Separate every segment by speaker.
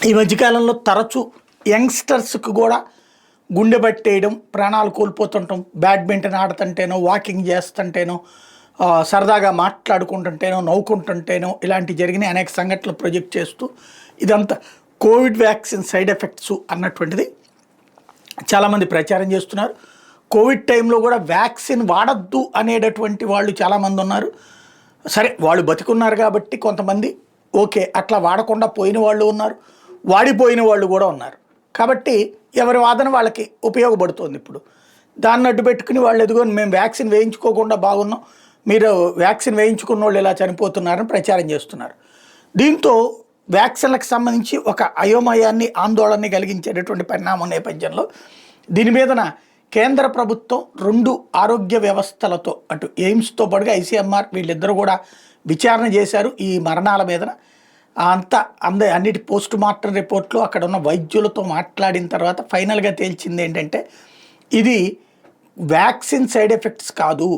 Speaker 1: ఈ మధ్యకాలంలో తరచూ యంగ్స్టర్స్కి కూడా గుండె పట్టేయడం, ప్రాణాలు కోల్పోతుంటాం. బ్యాడ్మింటన్ ఆడుతుంటేనో, వాకింగ్ చేస్తుంటేనో, సరదాగా మాట్లాడుకుంటుంటేనో, నవ్వుకుంటుంటేనో ఇలాంటివి జరిగినాయి. అనేక సంఘటనలు ప్రొజెక్ట్ చేస్తూ ఇదంతా కోవిడ్ వ్యాక్సిన్ సైడ్ ఎఫెక్ట్స్ అన్నటువంటిది చాలామంది ప్రచారం చేస్తున్నారు. కోవిడ్ టైంలో కూడా వ్యాక్సిన్ వాడద్దు అనేటటువంటి వాళ్ళు చాలామంది ఉన్నారు. సరే, వాళ్ళు బతికున్నారు కాబట్టి కొంతమంది ఓకే, అట్లా వాడకుండా పోయిన వాళ్ళు ఉన్నారు, వాడిపోయిన వాళ్ళు కూడా ఉన్నారు. కాబట్టి ఎవరి వాదన వాళ్ళకి ఉపయోగపడుతుంది. ఇప్పుడు దాన్ని అడ్డు పెట్టుకుని వాళ్ళు ఎదుగుని మేము వ్యాక్సిన్ వేయించుకోకుండా బాగున్నాం, మీరు వ్యాక్సిన్ వేయించుకున్న వాళ్ళు ఇలా చనిపోతున్నారని ప్రచారం చేస్తున్నారు. దీంతో వ్యాక్సిన్లకు సంబంధించి ఒక అయోమయాన్ని, ఆందోళనని కలిగించేటటువంటి పరిణామం నేపథ్యంలో దీని మీదన కేంద్ర ప్రభుత్వం 2 ఆరోగ్య వ్యవస్థలతో, అటు ఎయిమ్స్తో పాటుగా ఐసీఎంఆర్ వీళ్ళిద్దరూ కూడా విచారణ చేశారు ఈ మరణాల మీదన. అన్నిటి పోస్ట్ మార్టం రిపోర్ట్లో అక్కడ ఉన్న వైద్యులతో మాట్లాడిన తర్వాత ఫైనల్గా తేల్చింది ఏంటంటే ఇది వ్యాక్సిన్ సైడ్ ఎఫెక్ట్స్ కాదు,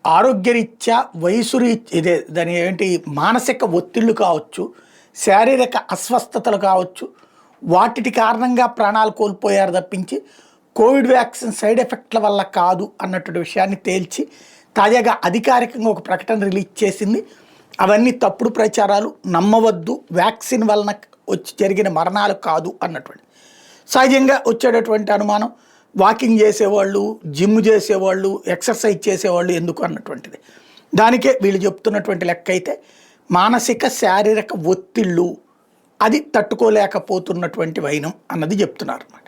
Speaker 1: ఆరోగ్యరీత్యా ఇదే దాని మానసిక ఒత్తిళ్లు కావచ్చు, శారీరక అస్వస్థతలు కావచ్చు, వాటి కారణంగా ప్రాణాలు కోల్పోయారు తప్పించి కోవిడ్ వ్యాక్సిన్ సైడ్ ఎఫెక్ట్ల వల్ల కాదు అన్నటువంటి విషయాన్ని తేల్చి తాజాగా అధికారికంగా ఒక ప్రకటన రిలీజ్ చేసింది. అవన్నీ తప్పుడు ప్రచారాలు, నమ్మవద్దు, వ్యాక్సిన్ వలన జరిగిన మరణాలు కాదు అన్నటువంటి. సహజంగా వచ్చేటటువంటి అనుమానం వాకింగ్ చేసేవాళ్ళు, జిమ్ చేసేవాళ్ళు, ఎక్సర్సైజ్ చేసేవాళ్ళు ఎందుకు అన్నటువంటిది. దానికే వీళ్ళు చెప్తున్నటువంటి లెక్క అయితే మానసిక శారీరక ఒత్తిళ్ళు అది తట్టుకోలేకపోతున్నటువంటి వైనం అన్నది చెప్తున్నారు అన్నమాట.